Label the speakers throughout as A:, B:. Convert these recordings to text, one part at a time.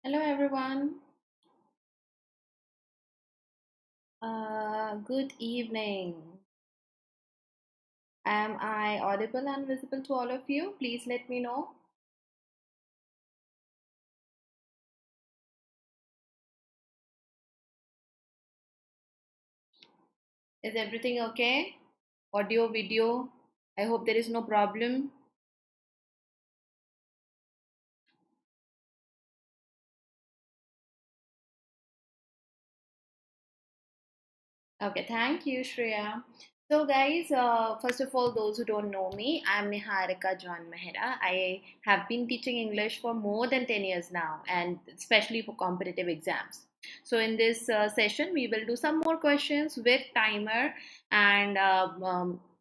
A: Hello everyone. Good evening. Am I audible and visible to all of you? Please let me know. Is everything okay? Audio, video? I hope there is no problem. Okay, thank you, Shreya. So, guys, first of all, those who don't know me, I'm Niharika John Mehra. I have been teaching English for more than 10 years now, and especially for competitive exams. So, in this session, we will do some more questions with timer, and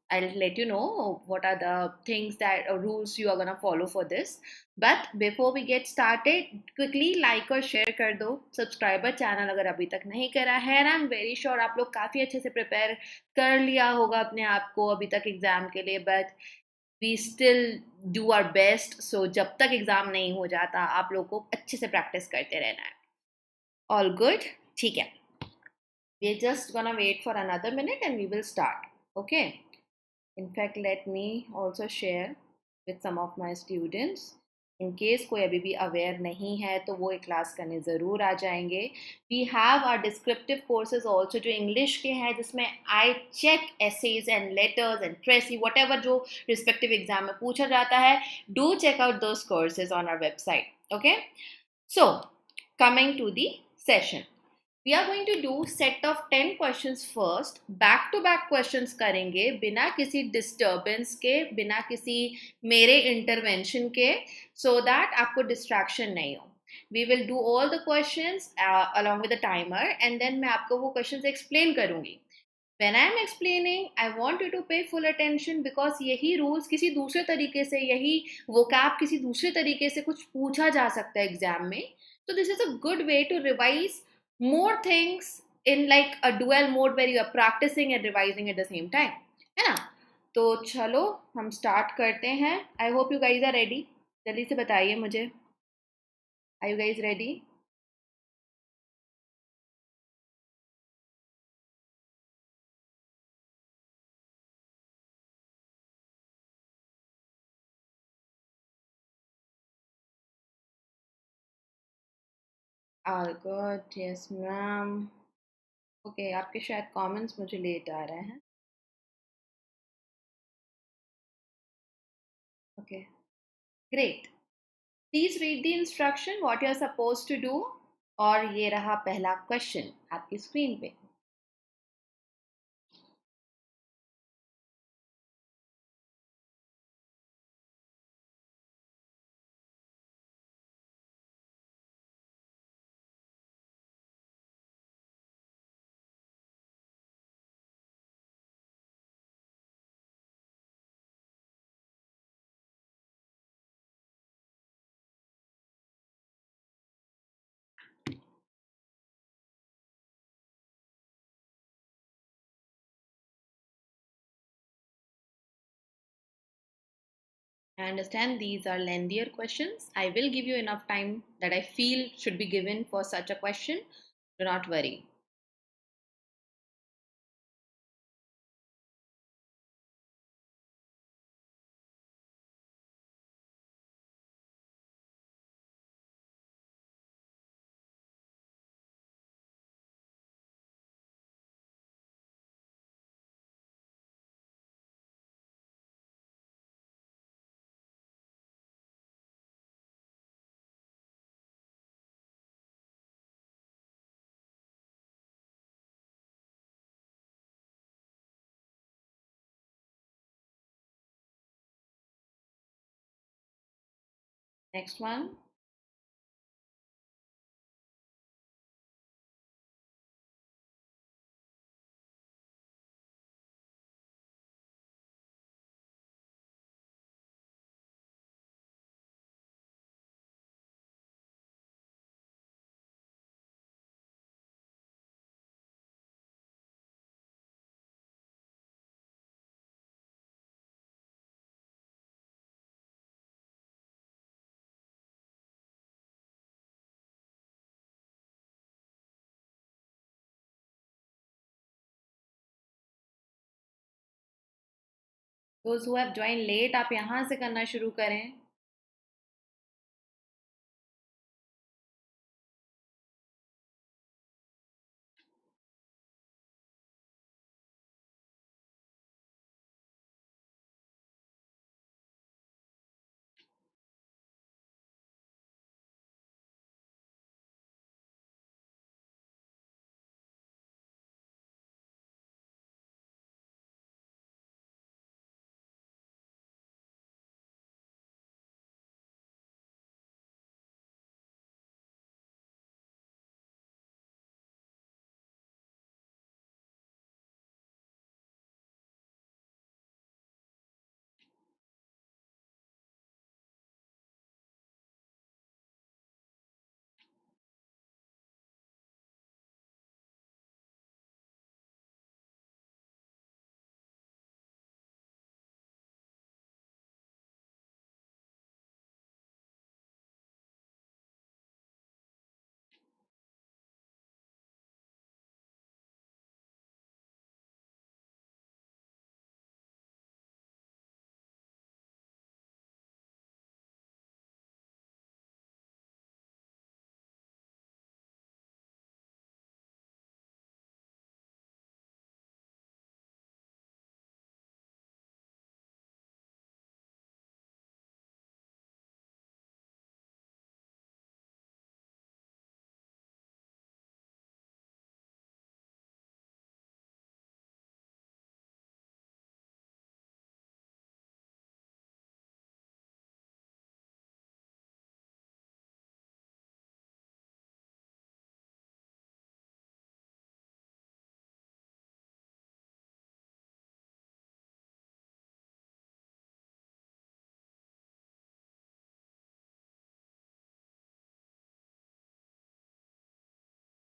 A: I'll let you know what are the things that rules you are gonna follow for this. But before we get started, quickly like और share कर दो, subscriber channel अगर अभी तक नहीं करा है, and I am very sure आप लोग काफ़ी अच्छे से प्रिपेयर कर लिया होगा अपने आप को अभी तक एग्ज़ाम के लिए, but we still do our best. So जब तक एग्ज़ाम नहीं हो जाता आप लोग को अच्छे से प्रैक्टिस करते रहना है. All good? ठीक है. We are just gonna wait for another minute and we will start. Okay. In fact, let me also share with some of my students. In case कोई अभी भी अवेयर नहीं है तो वो एक क्लास करने ज़रूर आ जाएंगे. We have our descriptive courses also जो इंग्लिश के हैं, जिसमें I check essays and letters and ट्रेसी वट एवर जो रिस्पेक्टिव एग्जाम में पूछा जाता है. Do check out those courses on our website. Okay. So coming to the session, we are going to do set of 10 questions first. back to back questions करेंगे बिना किसी disturbance के, बिना किसी मेरे intervention के, so that आपको distraction नहीं हो. we will do all the questions along with the timer, and then मैं आपको वो questions explain करूँगी. when I am explaining, I want you to pay full attention, because यही rules किसी दूसरे तरीके से, यही vocab किसी दूसरे तरीके से कुछ पूछा जा सकता है एग्जाम में. So this is a good way to revise more things in like a dual mode where you are practicing and revising at the same time, है ना? तो चलो हम स्टार्ट करते हैं. I hope you guys are ready. जल्दी से बताइए मुझे, are you guys ready? All good. Yes ma'am. Okay, आपके शायद कमेंट्स मुझे लेट आ रहे हैं. Okay, great. Please read the instruction what you are suppose to do. और ये रहा पहला क्वेश्चन आपकी स्क्रीन पे. I understand these are lengthier questions. I will give you enough time that I feel should be given for such a question. Do not worry. Next one. Those who have joined late, आप यहाँ से करना शुरू करें.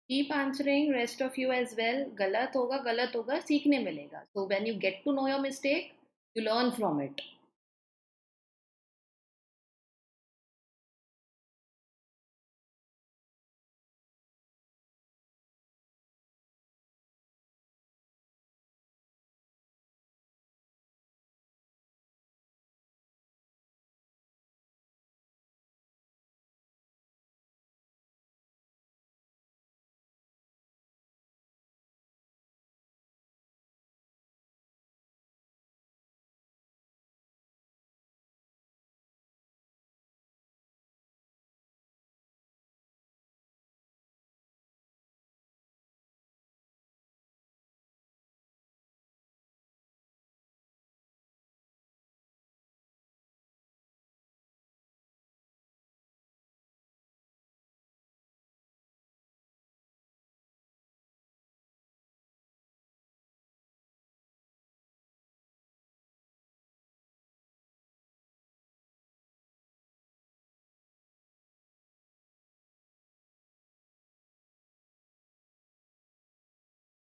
A: Keep answering, rest of you as well. गलत होगा, सीखने मिलेगा. So when you get to know your mistake, you learn from it.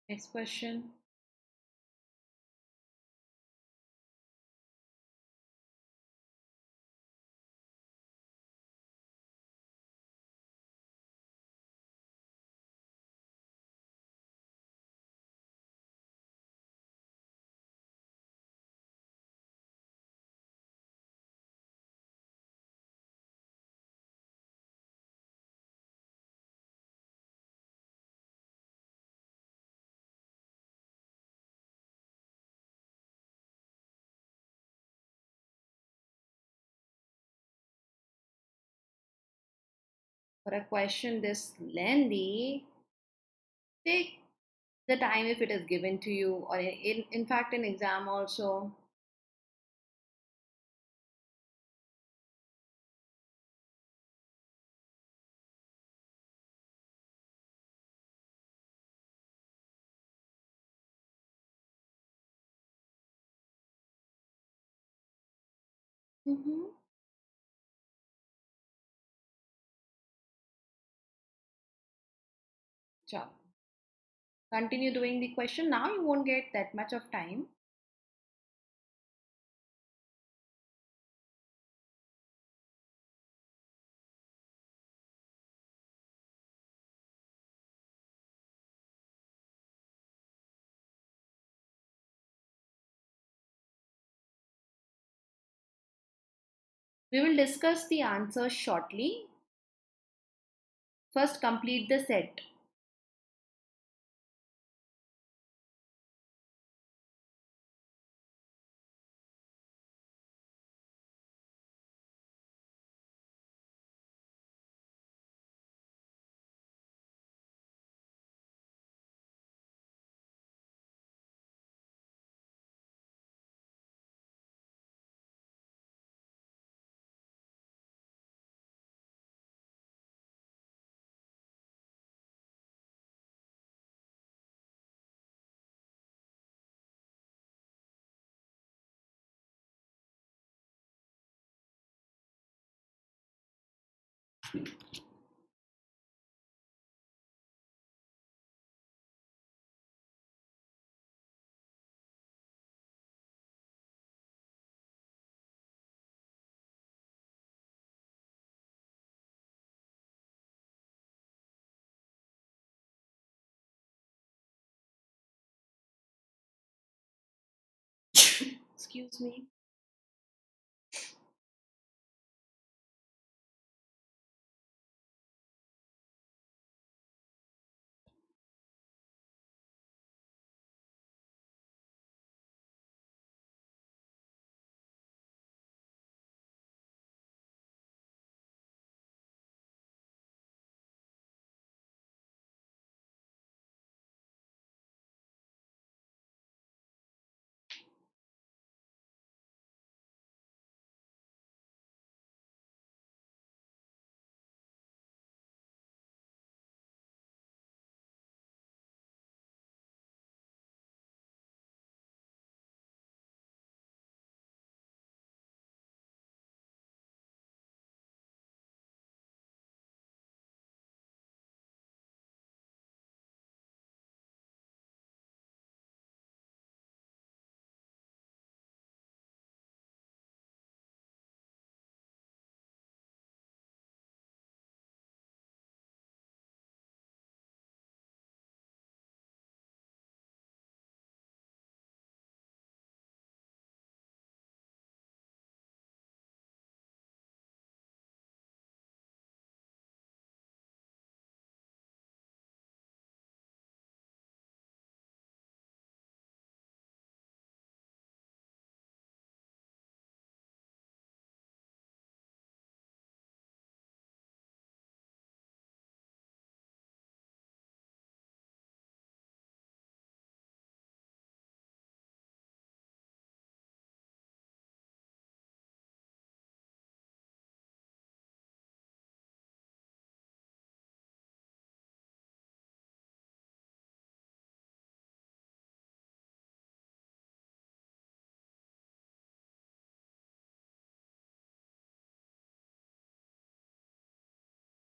A: Next question. For a question this lengthy, take the time if it is given to you, or in fact, in exam also. Mm-hmm. Sure. Continue doing the question. Now you won't get that much of time. We will discuss the answers shortly. First, complete the set. Excuse me.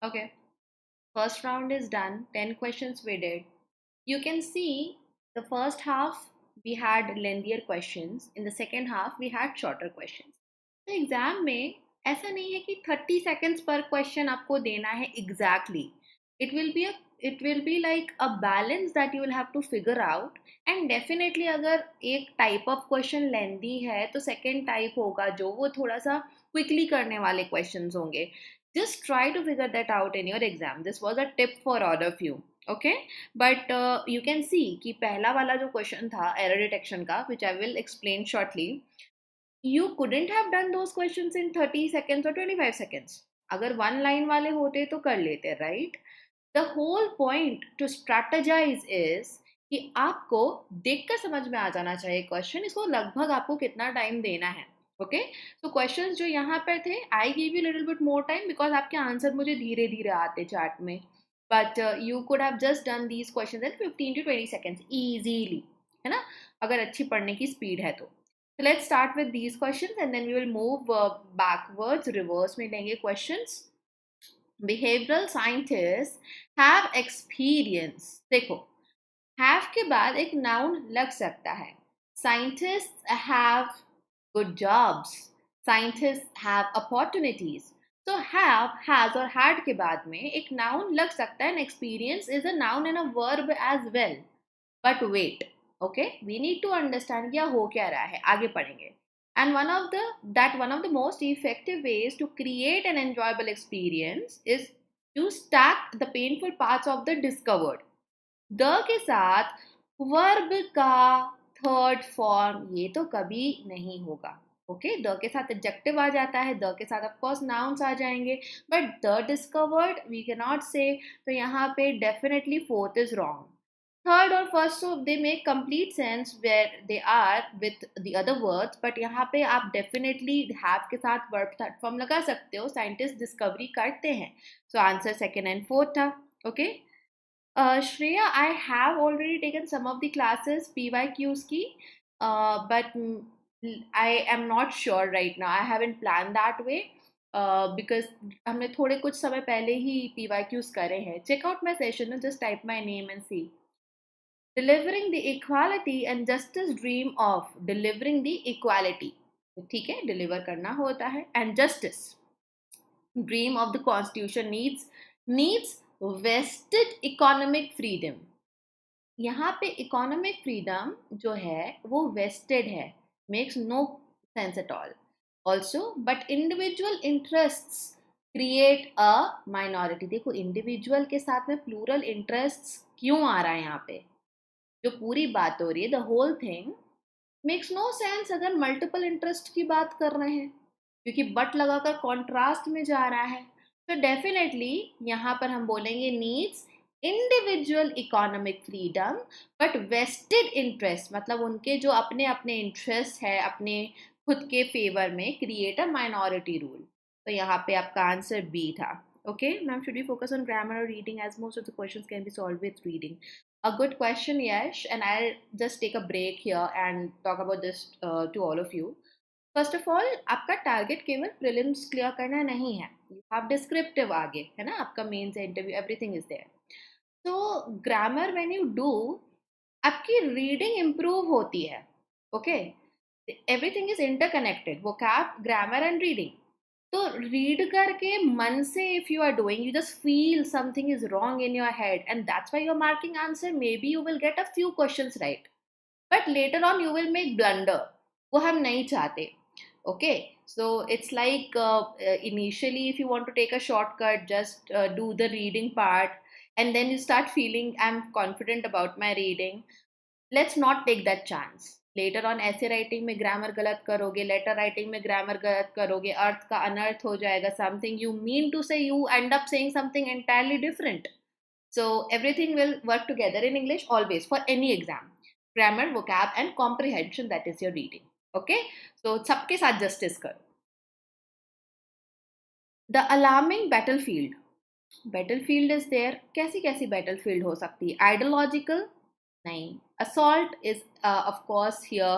A: Okay. First round is done. 10 questions we did. You can see the first half we had lengthier questions. In the second half we had shorter questions. तो exam में ऐसा नहीं है कि 30 seconds पर question आपको देना है exactly. It will be it will be like a balance that you will have to figure out. And definitely अगर एक टाइप ऑफ क्वेश्चन लेंदी है तो सेकेंड टाइप होगा जो वो थोड़ा सा क्विकली करने वाले क्वेश्चंस होंगे. Just try to figure that out in your exam. This was a tip for all of you. Okay, but you can see कि पहला वाला जो क्वेश्चन था error detection का, which I will explain shortly, you couldn't have done those questions in 30 seconds or 25 seconds. अगर one line वाले होते तो कर लेते, right? The whole point to strategize is कि आपको देखकर समझ में आ जाना चाहिए क्वेश्चन, इसको लगभग आपको कितना टाइम देना है. ओके, तो क्वेश्चंस जो यहाँ पर थे, I give you little bit more time because आपके आंसर मुझे धीरे धीरे आते चार्ट में. But you could have just done these questions in 15 to 20 seconds easily, है ना, अगर अच्छी पढ़ने की स्पीड है तो. So let's start with these questions and then we will move backwards, reverse में लेंगे questions. Behavioral scientists have experience. देखो, have के बाद एक noun लग सकता है. Scientists have good jobs. Scientists have opportunities. So have, has और had के बाद में एक noun लग सकता है and experience is a noun and a verb as well. But wait, okay, we need to understand क्या हो क्या रहा है, आगे पढ़ेंगे. And one of the most effective ways to create an enjoyable experience is to stack the painful parts of the discovered. The के साथ verb का थर्ड फॉर्म ये तो कभी नहीं होगा. ओके, द के साथ एडजेक्टिव आ जाता है, द के साथ ऑफ कोर्स नाउन्स आ जाएंगे, but the discovered we can not say. तो यहाँ पे definitely fourth is wrong. Third और first so they make complete sense where they are with the other words, but यहाँ पे आप definitely have के साथ verb third form लगा सकते हो. साइंटिस्ट डिस्कवरी करते हैं. So answer second and fourth था. Okay. Shreya, I have already taken some of the classes PYQs की, but I am not sure right now. I haven't planned that way because हमने थोड़े कुछ समय पहले ही PYQs करे हैं. Check out my session, just type my name and see. Delivering the equality and justice dream of delivering the equality. ठीक है, deliver करना होता है. And justice dream of the constitution needs vested economic freedom. यहाँ पे economic freedom जो है वो vested है, makes no sense at all. Also, but individual interests create a minority. देखो individual के साथ में plural interests क्यों आ रहा है यहाँ पे? जो पूरी बात हो रही है, the whole thing makes no sense अगर मल्टीपल इंटरेस्ट की बात कर रहे हैं, क्योंकि बट लगाकर कॉन्ट्रास्ट में जा रहा है. तो डेफिनेटली यहाँ पर हम बोलेंगे needs individual economic freedom but vested interest, मतलब उनके जो अपने अपने इंटरेस्ट है अपने खुद के फेवर में, क्रिएट अ माइनॉरिटी रूल. तो यहाँ पे आपका आंसर बी था. Okay, now should we focus on grammar or reading, as most of the questions can be solved with reading? A good question, Yash, and I'll just take a break here and talk about this to all of you. First of all, आपका target केवल prelims clear करना नहीं है. You have descriptive आगे है ना, आपका mains interview, everything is there. So grammar when you do, आपकी रीडिंग improve होती है. Okay, everything is interconnected. Vocab, grammar and reading. तो रीड करके मन से if you are doing, you just feel something is wrong in your head and that's why you are marking answer. May be you will get a few questions right, but later on you will make blunder. वो हम नहीं चाहते. Okay, so it's like initially if you want to take a shortcut, just do the reading part and then you start feeling I'm confident about my reading. Let's not take that chance. Later on ऐसे writing में grammar गलत करोगे, letter writing में grammar गलत करोगे, अर्थ का अनर्थ हो जाएगा. Something you mean to say you end up saying something entirely different. So everything will work together in English always for any exam. Grammar, vocab and comprehension, that is your reading. Okay, so सबके साथ justice करो. The alarming battlefield. Battlefield is there. कैसी कैसी battlefield हो सकती है? Ideological नहीं. Assault is of course here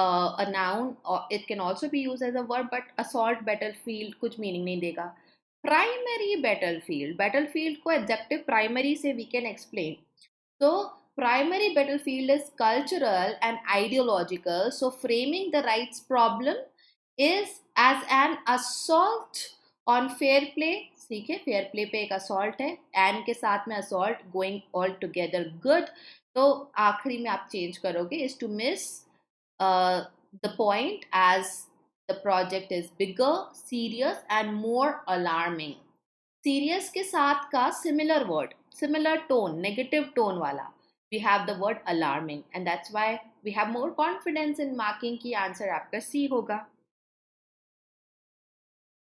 A: a noun, or it can also be used as a verb, but assault battlefield कुछ meaning नहीं देगा. Primary battlefield, battlefield को adjective primary से we can explain. So primary battlefield is cultural and ideological. So framing the rights problem is as an assault on fair play. ठीक है, fair play पे एक assault है, and के साथ में assault, going all together good. तो आखिरी में आप चेंज करोगे is to miss the point as the project is bigger, serious and more alarming. Serious के साथ का similar word, similar tone, negative tone वाला, we have the word alarming, and that's why we have more confidence in marking की answer आपका C होगा.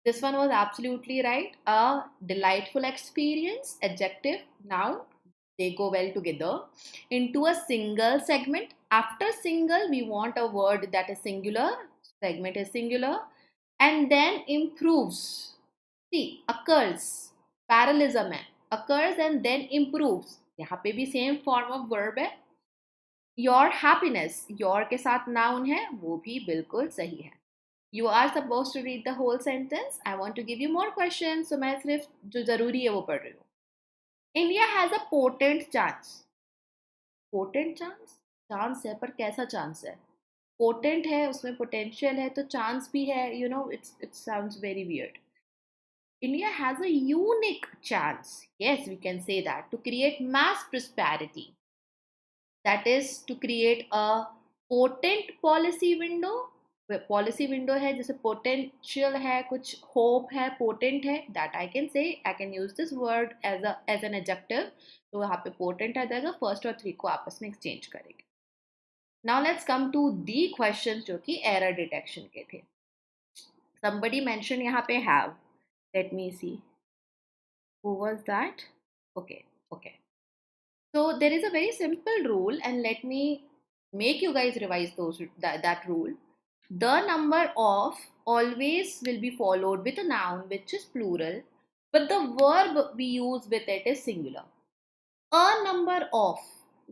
A: This one was absolutely right. A delightful experience, adjective, noun, they go well together into a single segment. After single, we want a word that is singular, segment is singular, and then improves. See, occurs, parallelism है, occurs and then improves. यहाँ पे भी same form of verb है. Your happiness, your के साथ noun है, वो भी बिल्कुल सही है. You are supposed to read the whole sentence. I want to give you more questions, so मैं सिर्फ जो जरूरी है वो पढ़ रही हूँ. India has a potent chance. Potent chance? Chance है, पर कैसा chance है? Potent है, उसमें potential है, तो chance भी है. You know, it sounds very weird. India has a unique chance. Yes, we can say that, to create mass prosperity. That is to create a potent policy window policy window है, जैसे potential है, कुछ hope है, potent है, that I can say, I can use this word as an adjective. तो वहाँ पे potent आ जाएगा, फर्स्ट और थ्री को आपस में एक्सचेंज करेंगे. Now let's come to the question जो कि एरर डिटेक्शन के थे. somebody mentioned यहाँ पे have. Let me see who was that. Okay. So there is a very simple rule, and let me make you guys revise that rule. The number of always will be followed with a noun which is plural, but the verb we use with it is singular. A number of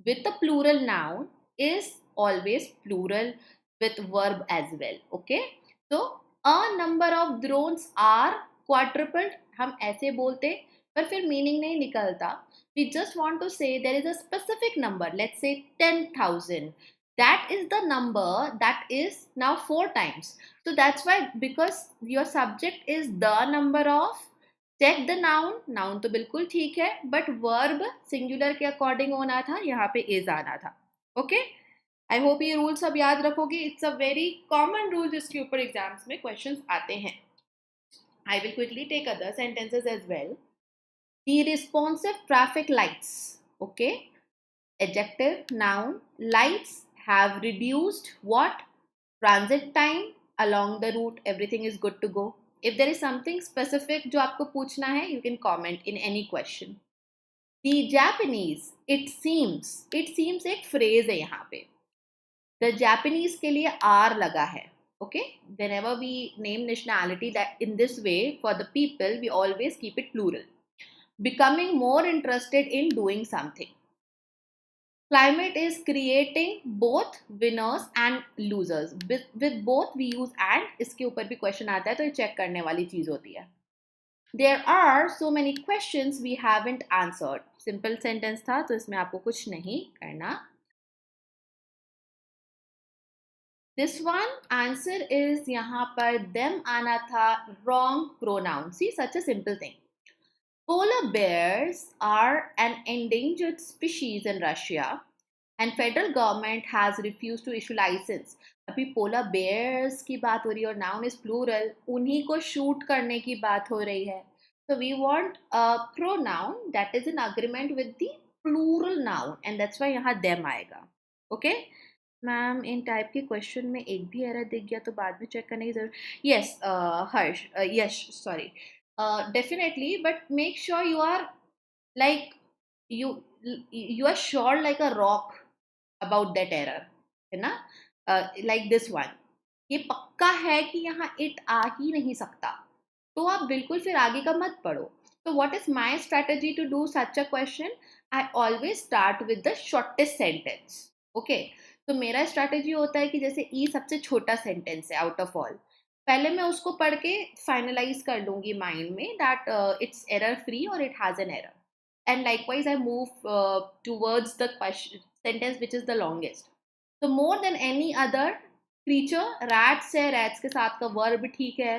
A: with a plural noun is always plural with verb as well. Okay, so a number of drones are quadrupled, हम ऐसे बोलते पर फिर meaning नहीं निकलता. We just want to say there is a specific number, let's say 10,000. That is the number that is now 4 times. So that's why, because your subject is the number of, check the noun. Noun तो बिल्कुल ठीक है, but verb singular के according होना था, यहाँ पे is आना था. ओके, आई होप ये रूल सब याद रखोगे. It's a very common rule जिसके ऊपर एग्जाम्स में क्वेश्चंस आते हैं. I will quickly take other sentences as well. The responsive traffic lights. Okay, adjective, noun. Lights have reduced what? Transit time along the route. Everything is good to go. If there is something specific जो आपको पूछना है, you can comment in any question. The Japanese, it seems एक phrase है यहाँ पे. The Japanese के लिए R लगा है. Okay, whenever we name nationality that in this way for the people, we always keep it plural. Becoming more interested in doing something. Climate is creating both winners and losers. With both we use and. इसके ऊपर भी question आता है, तो ये check करने वाली चीज होती है. There are so many questions we haven't answered. Simple sentence था, तो इसमें आपको कुछ नहीं करना. This one answer is यहाँ पर them आना था, wrong pronoun. See, such a simple thing. Polar bears are an endangered species in Russia, and federal government has refused to issue license. अभी polar bears की बात हो रही है और noun is plural, उन्हीं को shoot करने की बात हो रही है. So we want a pronoun that is in agreement with the plural noun, and that's why यहाँ them आएगा. Okay? मैम, इन टाइप के क्वेश्चन में एक भी एरर दिख गया तो बाद में चेक करने की जरूरत. Yes Harsh, yes sorry, definitely, but make sure you are like you are sure like a rock about that error, है ना. Like this one, ये पक्का है कि यहाँ it आ ही नहीं सकता, तो आप बिल्कुल फिर आगे का मत पढ़ो. So what is my strategy to do such a question? I always start with the shortest sentence. Okay, तो मेरा स्ट्रैटेजी होता है कि जैसे ई सबसे छोटा सेंटेंस है आउट ऑफ ऑल, पहले मैं उसको पढ़ के फाइनलाइज कर लूंगी माइंड में दैट इट्स एरर फ्री और it has an error, and likewise I move towards the question sentence which is the longest. तो more than any other creature, rats है, रैट्स के साथ का वर्ब ठीक है.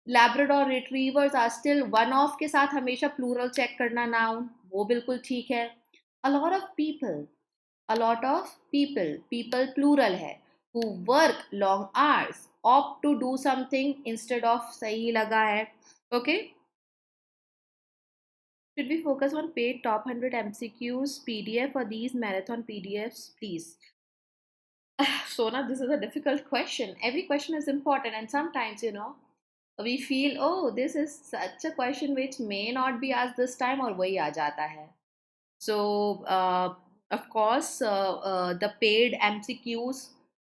A: Labrador retrievers are still one of के साथ हमेशा प्लूरल चेक करना नाउन, वो बिल्कुल ठीक है. अ lot of people plural है, who work long hours, opt to do something instead of, सही लगा है. Okay, should we focus on paid top 100 MCQs PDF for these marathon PDFs, please? So now this is a difficult question. Every question is important, and sometimes we feel, oh, this is such a question which may not be asked this time, और वही आ जाता है. So of course the paid MCQs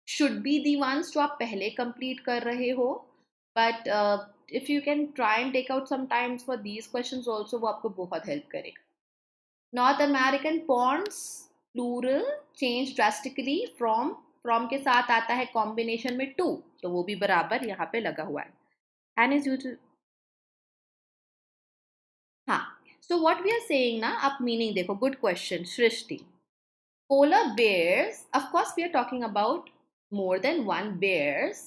A: should be the ones जो आप पहले complete कर रहे हो, but if you can try and take out some times for these questions also, वो आपको बहुत help करेगा. North American ponds plural change drastically from के साथ आता है combination में to, तो वो भी बराबर यहाँ पे लगा हुआ है. And is due to, हाँ. So what we are saying ना, आप meaning देखो. Good question, Shrishti. Polar bears, of course we are talking about more than one bears,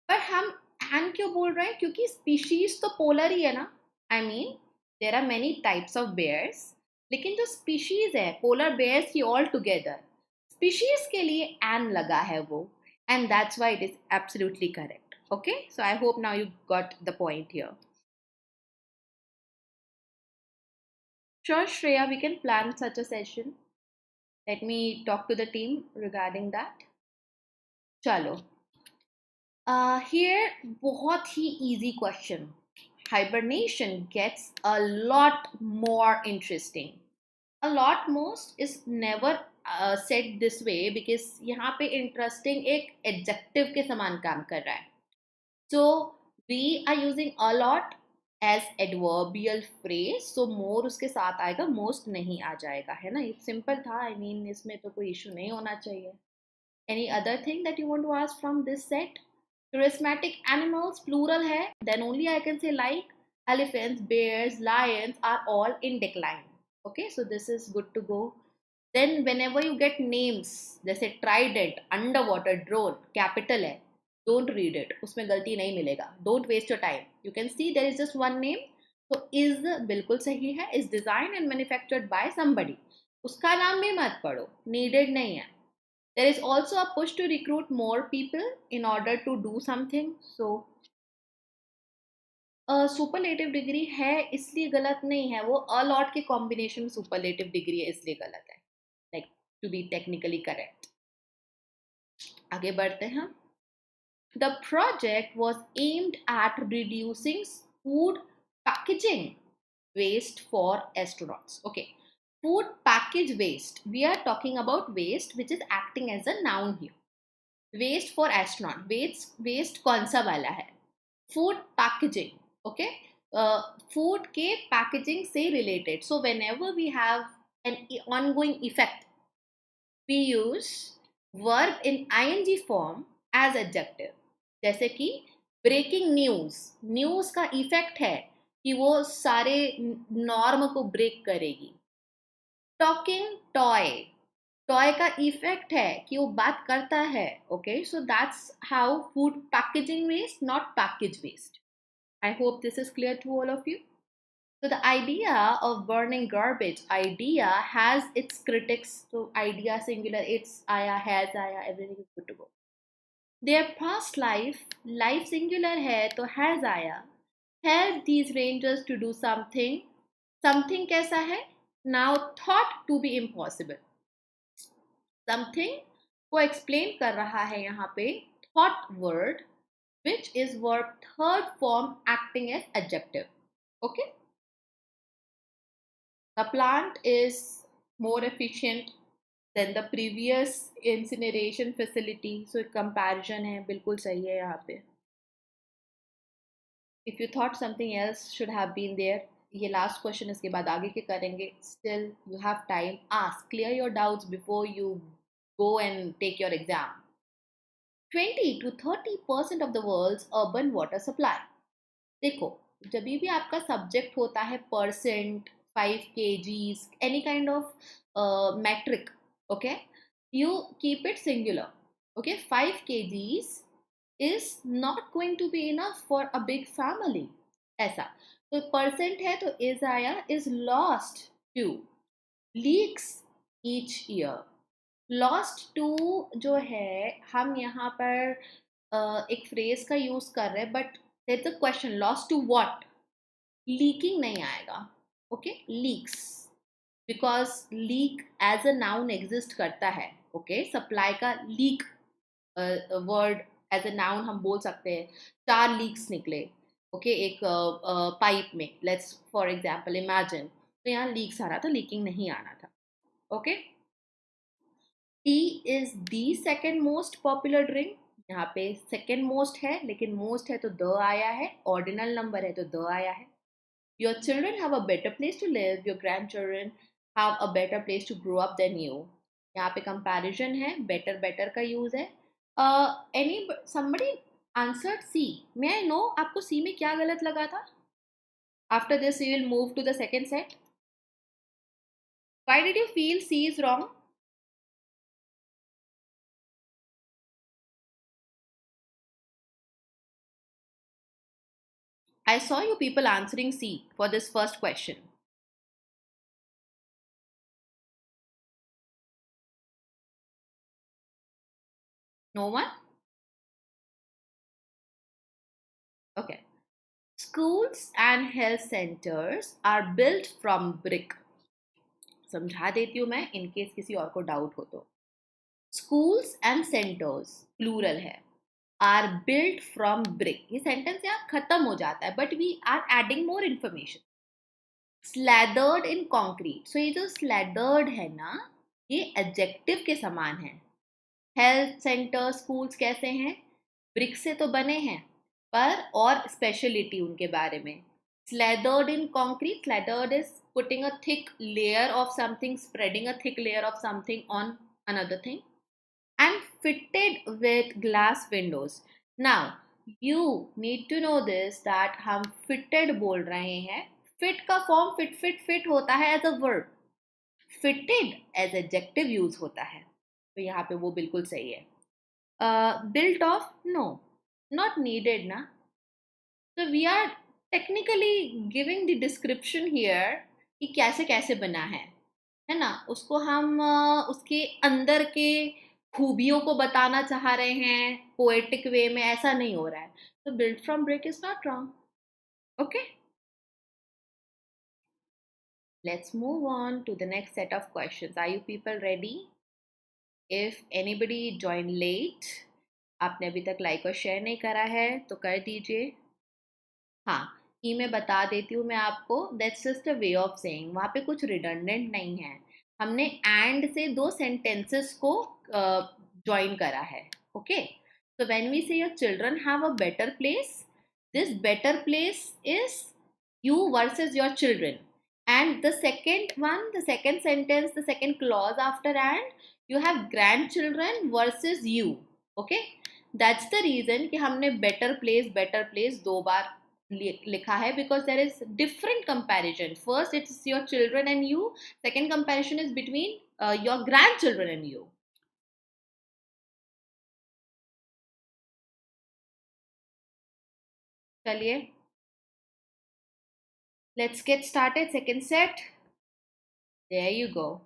A: पर हम and क्यों बोल रहे हैं? क्योंकि species तो polar ही है ना. I mean there are many types of bears, लेकिन जो species है polar bears की all together, species के लिए and लगा है वो, and that's why it is absolutely correct. Okay, so I hope now you got the point here. Sure, Shreya, we can plan such a session. Let me talk to the team regarding that. Chalo. Here, बहुत ही easy question. Hibernation gets a lot more interesting. A lot most is never said this way because यहाँ पे interesting एक adjective के समान काम कर रहा है. So we are using a lot as adverbial phrase. So more उसके साथ आएगा, most नहीं आ जाएगा, है ना? ये simple था. I mean इसमें तो कोई issue नहीं होना चाहिए. Any other thing that you want to ask from this set? Charismatic animals plural है, then only I can say like elephants, bears, lions are all in decline. Okay, so this is good to go. Then whenever you get names जैसे trident, underwater drone, capital है, don't read it, उसमें गलती नहीं मिलेगा. Don't waste your time. You can see there is just one name. So is बिल्कुल सही है, is designed and manufactured by somebody. उसका नाम भी मत पढ़ो, needed नहीं है. There is also a push to recruit more people in order to do something. So superlative degree है इसलिए गलत नहीं है, वो अ लॉट के कॉम्बिनेशन में सुपरलेटिव डिग्री है इसलिए गलत है, like to be technically correct. आगे बढ़ते हैं. The project was aimed at reducing food packaging waste for astronauts. Okay, food package waste, we are talking about waste which is acting as a noun here. Waste for astronaut, waste कौन सा वाला है? Food packaging. Okay, food के packaging से related. So whenever we have an ongoing effect, we use verb in ing form as adjective. जैसे कि breaking news, news का effect है कि वो सारे नॉर्म को ब्रेक करेगी. टॉकिंग टॉय, टॉय का इफेक्ट है कि वो बात करता है. Okay, so that's how food packaging waste, not package waste. I hope this is clear to all of you. So the idea of burning garbage, idea has its critics. So idea singular, it's आया, has आया, everything is good to go. Their past life, life singular है तो has आया, help these rangers to do something. Something कैसा है? Now thought to be impossible. Something को explain कर रहा है यहाँ पे thought word, which is verb third form acting as adjective. Okay. The plant is more efficient than the previous incineration facility. So comparison है, बिल्कुल सही है यहाँ पे. If you thought something else should have been there, ये last question इसके बाद आगे के करेंगे. Still you have time. Ask, clear your doubts before you go and take your exam. 20 to 30% of the world's urban water supply. देखो, जब भी आपका सब्जेक्ट होता है percent, 5 kgs, any kind of metric, okay, you keep it singular. Okay, 5 kgs is not going to be enough for a big family. ऐसा तो percent है तो is आया, is lost to leaks each year. Lost to जो है हम यहाँ पर एक फ्रेज का यूज कर रहे हैं, but there's a question, lost to what? Leaking नहीं आएगा. Okay, leaks, because leak as a noun exist करता है. Okay, supply का leak word as a noun हम बोल सकते हैं. 4 लीक्स निकले. ओके, एक पाइप में, लेट्स फॉर एग्जाम्पल इमेजिन, तो यहाँ लीक्स आ रहा था, लीकिंग नहीं आना था. Okay, T is the second most popular drink. यहाँ पे सेकेंड मोस्ट है, लेकिन मोस्ट है तो द आया है, ऑर्डिनल नंबर है तो द आया है. Your children have a better place to live, your grand children have a better place to grow up than you. यहाँ पे कंपैरिजन है, बेटर बेटर का यूज है. Somebody answered C. May I know आपको C में क्या गलत लगा था? After this we will move to the second set. Why did you feel C is wrong? I saw you people answering C for this first question. No one? Okay. Schools and health centers are built from brick. समझा देती हूँ मैं in case किसी और को doubt हो तो. Schools and centers plural है, आर बिल्ट फ्रॉम ब्रिक. ये सेंटेंस यहाँ खत्म हो जाता है, but we are adding more information. Slathered in concrete. So ये जो स्लैदर्ड है ना, ये एडजेक्टिव के समान है. हेल्थ सेंटर स्कूल्स कैसे हैं? ब्रिक से तो बने हैं, पर और स्पेशलिटी उनके बारे में. Slathered in concrete. Slathered is putting a thick layer of something, spreading a thick layer of something on another thing. And fitted with glass windows. Now, you need to know this that हम fitted बोल रहे हैं. Fit का form fit होता है as a verb. Fitted as adjective use होता है. तो यहाँ पे वो बिल्कुल सही है. Built of? No, not needed ना. So we are technically giving the description here कि कैसे कैसे बना है ना. उसको हम उसके अंदर के खूबियों को बताना चाह रहे हैं पोएटिक वे में, ऐसा नहीं हो रहा है. तो build from brick is not wrong. Okay, let's move on to the next set of questions. Are you people ready? If anybody join late, आपने अभी तक लाइक और शेयर नहीं करा है तो कर दीजिए. हाँ, ई मैं बता देती हूँ मैं आपको. That's just a way of saying. वहाँ पे कुछ रिडंडेंट नहीं है. हमने एंड से दो सेंटेंसेस को ज्वाइन करा है. Okay, so when we say your children have a better place, this better place is you versus your children. And the second one, the second sentence, the second clause after and, you have grandchildren versus you. Okay, that's the reason कि हमने better place दो बार लिखा है, because there is different comparison. First it's your children and you, second comparison is between your grandchildren and you. चलिए, let's get started. Second set, there you go.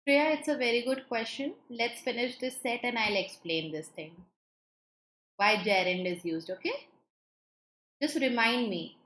A: Priya, it's a very good question. Let's finish this set and I'll explain this thing. Why gerund is used, okay? Just remind me.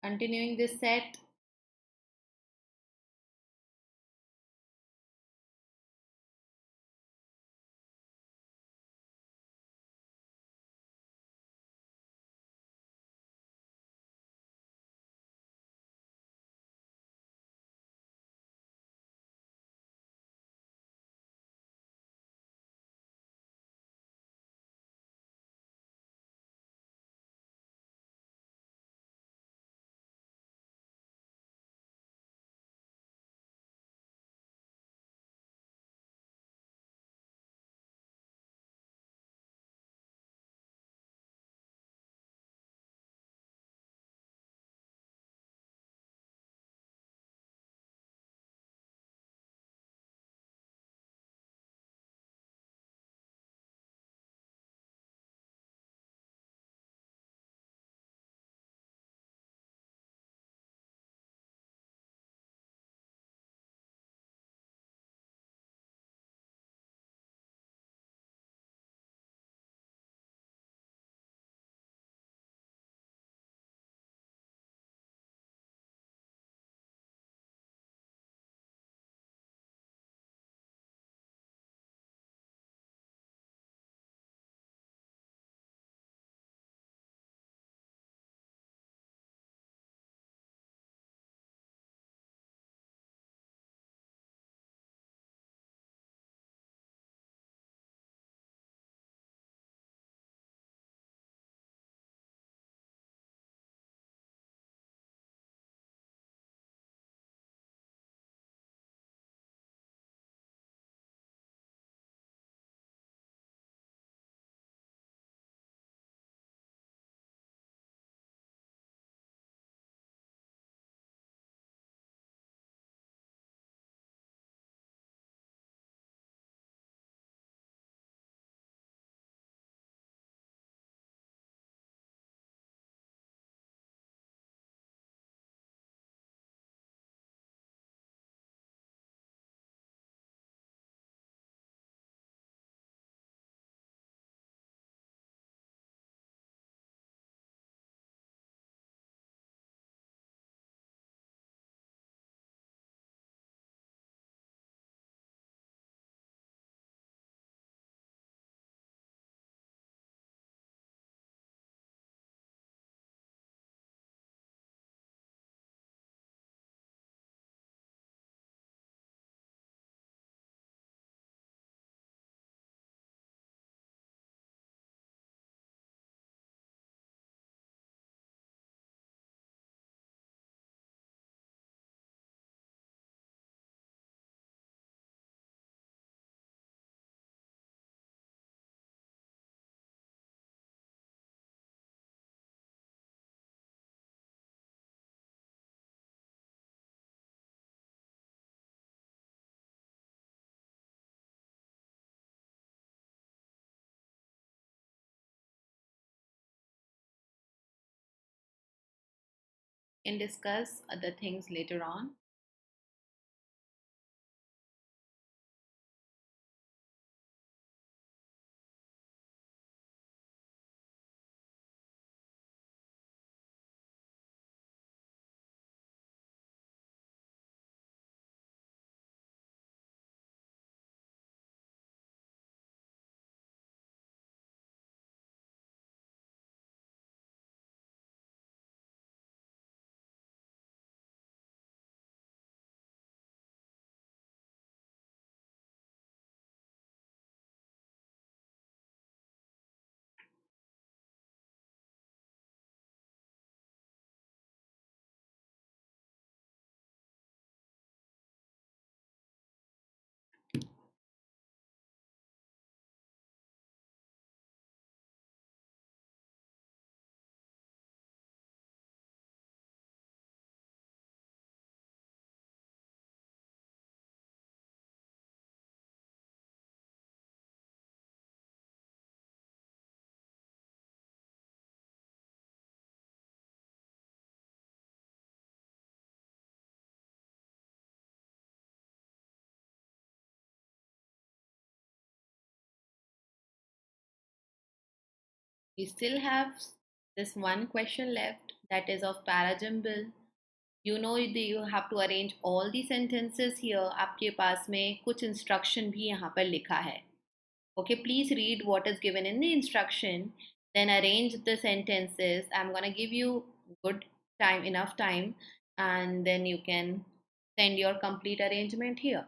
A: Continuing this set. can discuss other things later on. We still have this one question left, that is of parajumble. You know you have to arrange all the sentences here. आपके पास में कुछ instruction भी यहाँ पर लिखा है. Okay, please read what is given in the instruction, then arrange the sentences. I'm gonna give you good time, enough time, and then you can send your complete arrangement here.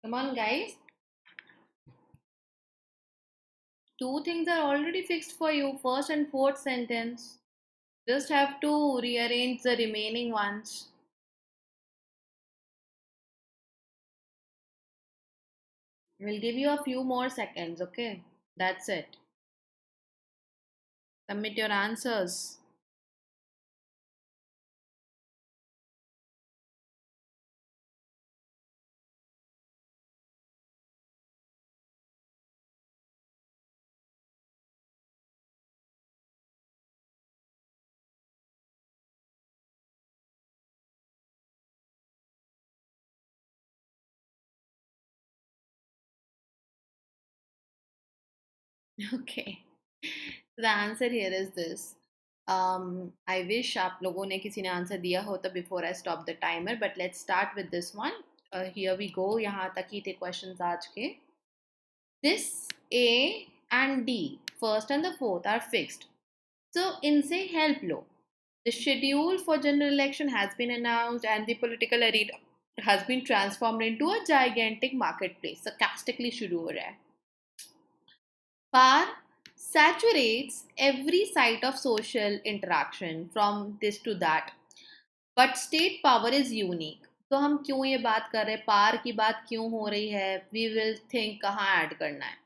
A: Come on, guys. Two things are already fixed for you, first and fourth sentence. Just have to rearrange the remaining ones. We'll give you a few more seconds, okay? That's it. Submit your answers. Okay. The answer here is this. I wish आप लोगों ने किसी ने answer दिया होता before I stop the timer, but let's start with this one. Here we go. यहाँ तक ही थे questions आज के. This A and D, first and the fourth, are fixed. So इनसे help low. The schedule for general election has been announced and the political arena has been transformed into a gigantic marketplace. Sarcastically शुरू हो रहा है. Par saturates every site of social interaction from this to that. But state power is unique. तो हम क्यों ये बात कर रहे हैं, पार की बात क्यों हो रही है, we will think कहाँ ऐड करना है.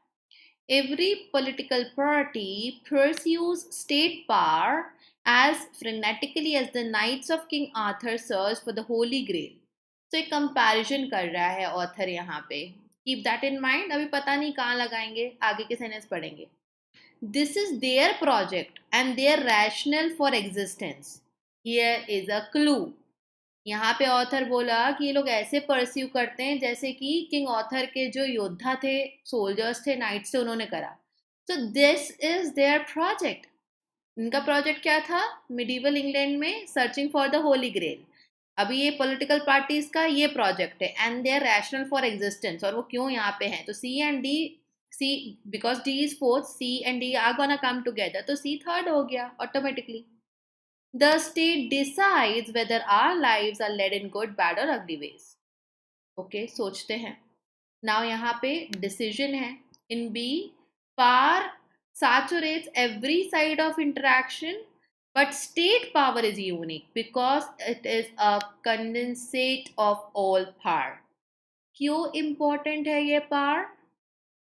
A: Every political party pursues state power as frenetically as the knights of King Arthur searched for the Holy Grail. So एक comparison कर रहा है author यहाँ पे. Keep that in mind. अभी पता नहीं कहाँ लगाएंगे, आगे के सेंटेंस पढ़ेंगे. This is their project and their rationale for existence. Here is a clue. यहाँ पे ऑथर बोला कि ये लोग ऐसे परस्यू करते हैं जैसे कि किंग ऑथर के जो योद्धा थे, सोल्जर्स थे, नाइट्स थे, उन्होंने करा. So this is their project. इनका प्रोजेक्ट क्या था? मिडीवल इंग्लैंड में searching for the holy grail. अभी ये पॉलिटिकल पार्टीज का ये प्रोजेक्ट है and they are rational for existence. और वो क्यों यहाँ पे हैं? तो C and D, C because D is fourth, C and D are gonna come together, तो सी थर्ड हो गया automatically. The state decides whether our lives are led in good, bad or ugly ways. Okay, सोचते हैं. Now यहाँ पे decision है. In B, power saturates every side of interaction, but state power is unique because it is a condensate of all power. क्यों important है ये power?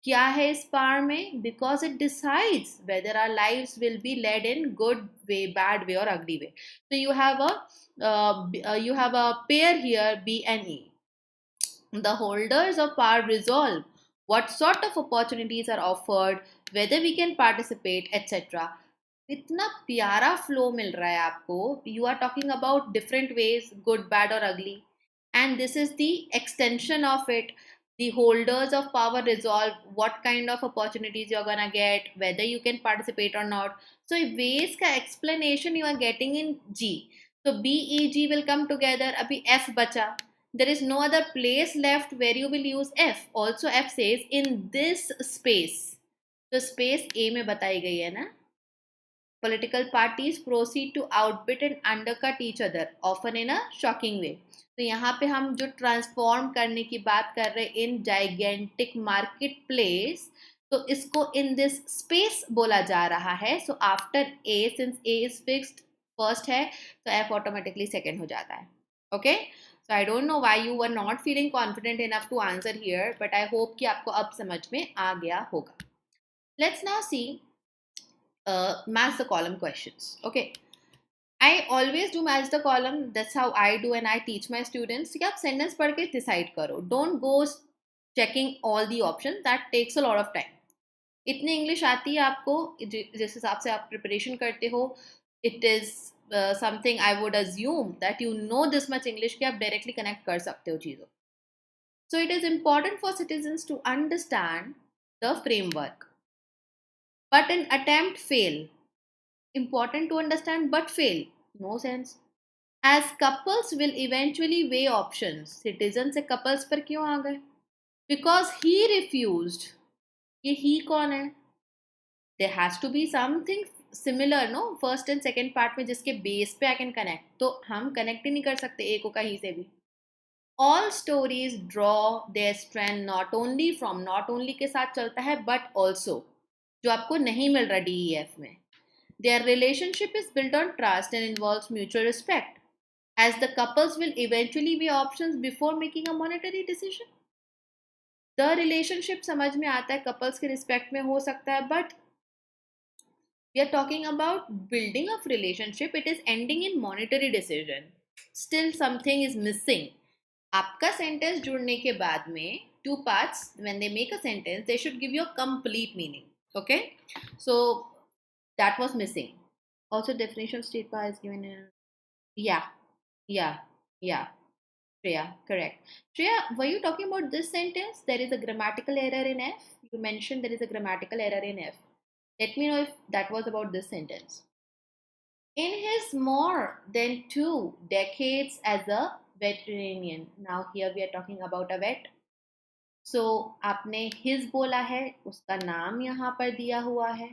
A: क्या है इस पार में? Because it decides whether our lives will be led in good way, bad way और ugly way. तो you have a pair here B and E. The holders of power resolve what sort of opportunities are offered, whether we can participate, etc. इतना प्यारा flow मिल रहा है आपको. You are talking about different ways, good, bad और ugly, and this is the extension of it. The holders of power resolve what kind of opportunities you're gonna get, whether you can participate or not. So ways ka explanation you are getting in G. So B, E, G will come together. Abhi F bacha. There is no other place left where you will use F. Also F says in this space. तो space A में बताई गई है ना. Political parties proceed to outbid and undercut each other, often in a shocking way. तो यहाँ पे हम जो ट्रांसफॉर्म करने की बात कर रहे हैं इन जाइगेंटिक मार्केट प्लेस, तो इसको इन दिस स्पेस बोला जा रहा है. So after A, since A is fixed first है, तो एफ ऑटोमेटिकली सेकेंड हो जाता है. Okay, so I don't know why you were not feeling confident enough to answer here, but I hope कि आपको अब समझ में आ गया होगा. Let's now see match the column questions. Okay, I always do match the column. That's how I do and I teach my students. कि आप sentence पढ़ के decide करो. Don't go checking all the options. That takes a lot of time. इतनी English आती है आपको, जिस हिसाब से आप प्रिपरेशन करते हो, it is something I would assume that you know this much English कि आप directly connect कर सकते हो चीज़ों. So it is important for citizens to understand the framework. But an attempt fail. Important to understand but fail. No sense. As couples will eventually weigh options. Citizens से couples पर क्यों आ गए? Because he refused. ये he कौन है? There has to be something similar, no? First and second part में जिसके base पे I can connect. तो हम connect ही नहीं कर सकते एक को कहीं से भी. All stories draw their strength not only from, not only के साथ चलता है but also जो आपको नहीं मिल रहा DEF में. Their relationship is built on trust and involves mutual respect, as the couples will eventually weigh options before making a monetary decision. The relationship समझ में आता है, कपल्स के रिस्पेक्ट में हो सकता है, but we are talking about building of relationship, it is ending in monetary decision. Still something is missing. आपका सेंटेंस जुड़ने के बाद में two parts, when they make a sentence they should give you a complete meaning. Okay, so that was missing. Also definition of state power is given in, yeah, yeah, yeah. Shreya, correct. Shreya, were you talking about this sentence? There is a grammatical error in F. You mentioned there is a grammatical error in F. Let me know if that was about this sentence. In his more than 2 decades as a veterinarian. Now here we are talking about a vet. So आपने his बोला है, उसका नाम यहाँ पर दिया हुआ है.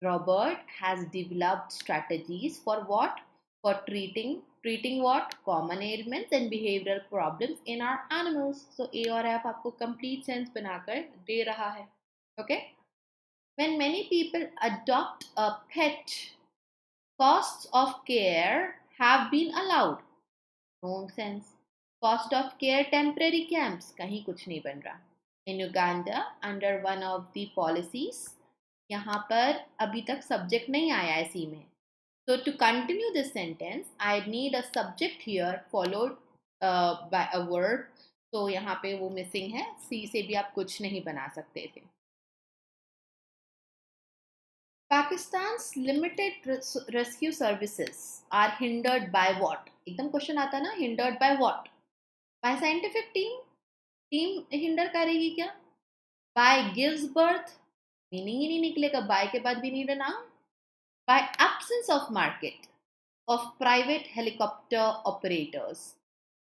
A: Robert has developed strategies for what? For treating what? Common ailments and behavioral problems in our animals. So A और F आपको complete sense बनाकर दे रहा है. Okay? When many people adopt a pet, costs of care have been allowed. Nonsense. Cost of care temporary camps. कहीं कुछ नहीं बन रहा. In Uganda, under one of the policies, यहाँ पर अभी तक subject नहीं आया है C में. So to continue this sentence, I need a subject here followed by a verb. तो यहाँ पे वो missing है. C से भी आप कुछ नहीं बना सकते थे. Pakistan's limited rescue services are hindered by what? एकदम क्वेश्चन आता ना, hindered by what? By scientific team hinder करेगी क्या? By gives birth, मीनिंग ही नहीं निकलेगा, by के बाद भी need a noun. By absence of market of private helicopter operators.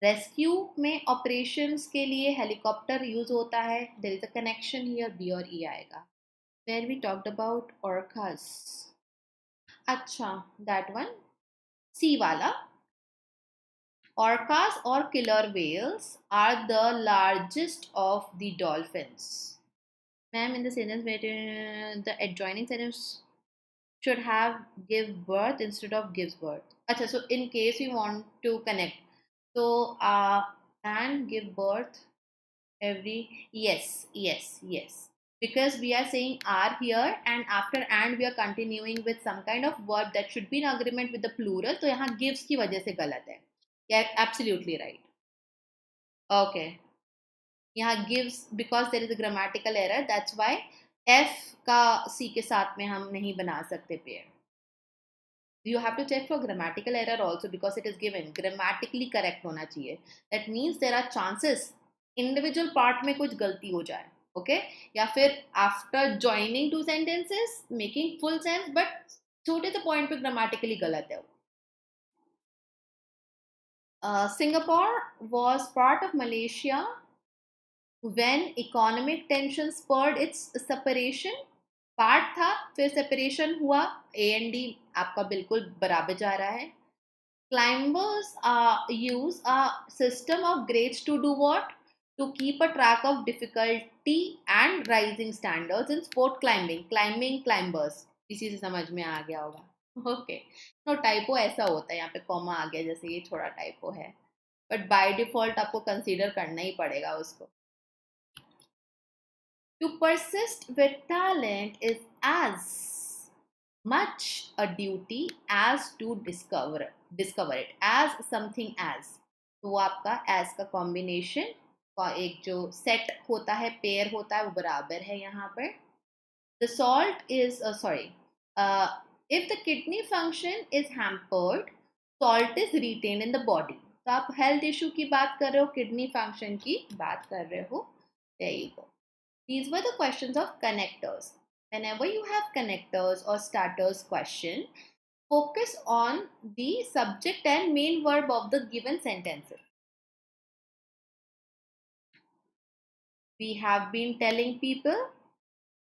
A: Rescue में ऑपरेशंस के लिए हेलीकॉप्टर यूज होता है. There is a connection here, B और E आएगा. Where we talked about orcas. अच्छा, that one. C वाला. Orcas or killer whales are the largest of the dolphins. Ma'am, in the sentence where the adjoining sentence should have give birth instead of gives birth. Achha, so in case we want to connect, so and give birth every, yes, because we are saying are here and after and we are continuing with some kind of verb that should be in agreement with the plural. तो यहाँ gives की वजह से गलत है. Yeah, absolutely right. Okay. यहाँ gives because there is a grammatical error. That's why F का C के साथ में हम नहीं बना सकते pair. You have to check for grammatical error also because it is given. Grammatically correct होना चाहिए. That means there are chances individual part में कुछ गलती हो जाए. Okay? या फिर after joining two sentences making full sense but छोटे से point पे grammatically गलत है. Singapore was part of Malaysia when economic tension spurred its separation. Part था फिर सेपरेशन हुआ. ए एंड डी आपका बिल्कुल बराबर जा रहा है. Climbers use a system of grades to do what? To keep a track of difficulty and rising standards in sport climbing. Climbers इसी से समझ में आ गया होगा. ओके, तो टाइपो ऐसा होता है, यहाँ पे कॉमा आ गया जैसे ये थोड़ा टाइपो है, बट बाय डिफॉल्ट आपको कंसीडर करना ही पड़ेगा उसको. To persist with talent is as much a duty as to discover it as something as. तो वो आपका as का combination का एक जो set होता है, pair होता है, वो बराबर है यहाँ पर. The salt is if the kidney function is hampered, salt is retained in the body. तो आप health issue की बात कर रहे हो, kidney function की बात कर रहे हो. There you go. These were the questions of connectors. Whenever you have connectors or starters question, focus on the subject and main verb of the given sentences. We have been telling people,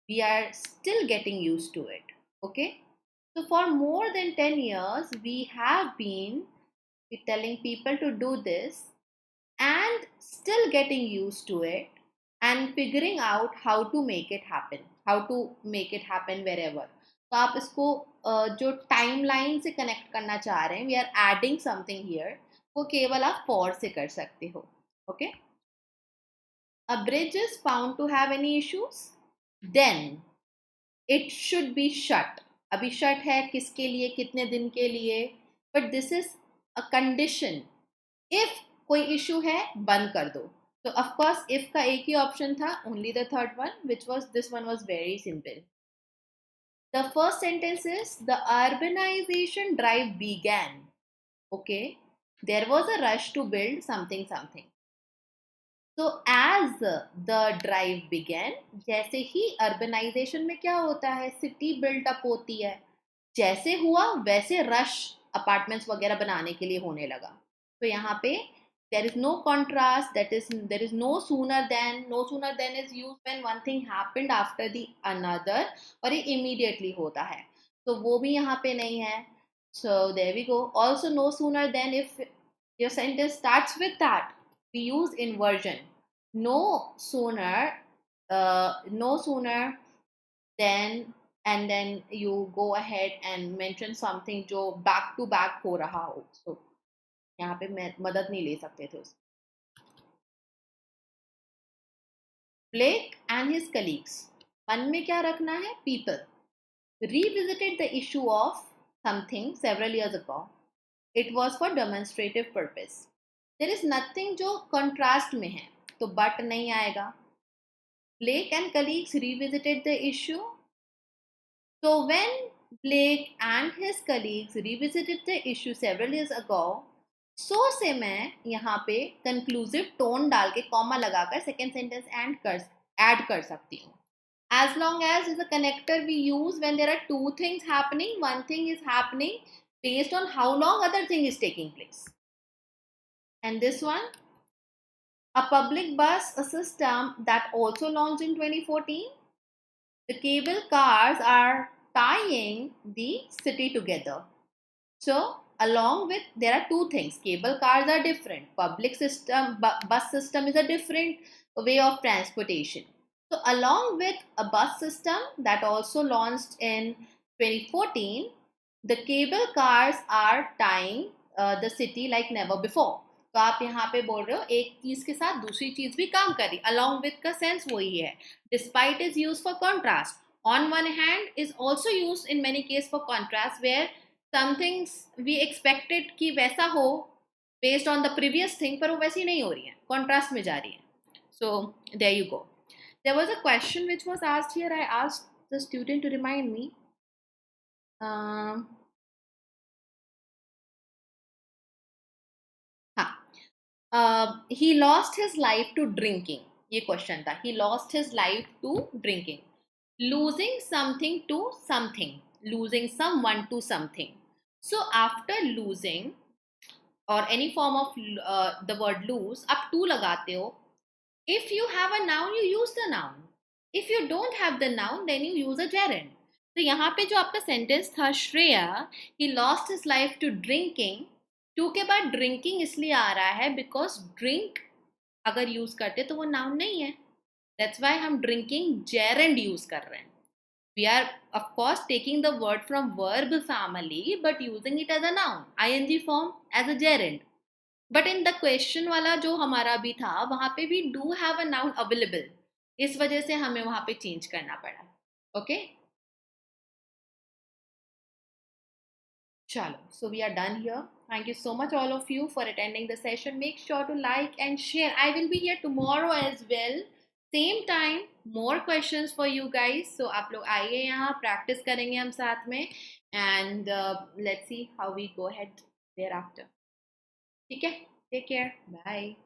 A: we are still getting used to it. Okay? So for more than 10 years, we have been telling people to do this and still getting used to it. And figuring out how to make it happen wherever. तो आप इसको जो timeline से connect करना चाह रहे हैं, we are adding something here, वो केवल आप फॉर से कर सकते हो. Okay, a bridge is found to have any issues, then it should be shut. अभी shut है किसके लिए, कितने दिन के लिए, but this is a condition. if कोई issue है बंद कर दो. So of course if का एक ही option था, only the third one, which was this one was very simple. The first sentence is the urbanization drive began. Okay, there was a rush to build something something. So as the drive began, जैसे ही urbanization में क्या होता है, city built up होती है, जैसे हुआ वैसे rush apartments वगैरह बनाने के लिए होने लगा. तो यहाँ पे there is no contrast, there is no sooner than is used when one thing happened after the another और ये immediately होता है, तो वो भी यहाँ पे नहीं है. So there we go. Also no sooner than, if your sentence starts with that, we use inversion. No sooner than, and then you go ahead and mention something जो back to back हो रहा हो. So यहाँ पे मदद नहीं ले सकते थे उससे. Blake and his colleagues, मन में क्या रखना है, people, revisited the issue of something several years ago. It was for demonstrative purpose. There is nothing जो contrast में है, तो but नहीं आएगा. Blake and colleagues revisited the issue. So when Blake and his colleagues revisited the issue several years ago, so से मैं यहाँ पे conclusive tone डाल के comma लगाकर second sentence add कर सकती हूँ. As long as is a connector we use when there are two things happening. One thing is happening based on how long other thing is taking place. And this one, a public bus system that also launched in 2014. The cable cars are tying the city together. So along with, there are two things. Cable cars are different. Public system, bus system is a different way of transportation. So along with a bus system that also launched in 2014, the cable cars are tying the city like never before. तो आप यहाँ पे बोल रहे हो एक चीज के साथ दूसरी चीज भी काम कर रही. Along with का सेंस वही है. Despite is used for contrast. On one hand is also used in many cases for contrast, where some things we expected कि वैसा हो based on the previous thing, पर वो वैसी नहीं हो रही है, contrast में जा रही है. So there you go. There was a question which was asked here. I asked the student to remind me. He lost his life to drinking. ये question था. He lost his life to drinking. Losing something to something. Losing someone to something. So after losing or any form of the word lose, आप to लगाते हो. If you have a noun, you use the noun. If you don't have the noun, then you use a gerund. तो यहाँ पे जो आपका sentence था, Shreya, he lost his life to drinking. To के बाद ड्रिंकिंग इसलिए आ रहा है बिकॉज ड्रिंक अगर यूज करते तो वो नाउन नहीं है. दैट्स वाई हम ड्रिंकिंग जेरेंड यूज कर रहे हैं. We are of course taking the word from verb family but using it as a noun, ING form, as a gerund. But in the question वाला जो हमारा भी था वहां पे we do have a noun available, इस वजह से हमें वहां पे चेंज करना पड़ा. ओके चलो, so we are done here. Thank you so much all of you for attending the session. Make sure to like and share. I will be here tomorrow as well, same time, more questions for you guys. So आप लोग आइए यहाँ, practice करेंगे हम साथ में, and let's see how we go ahead thereafter. ठीक है, take care, bye.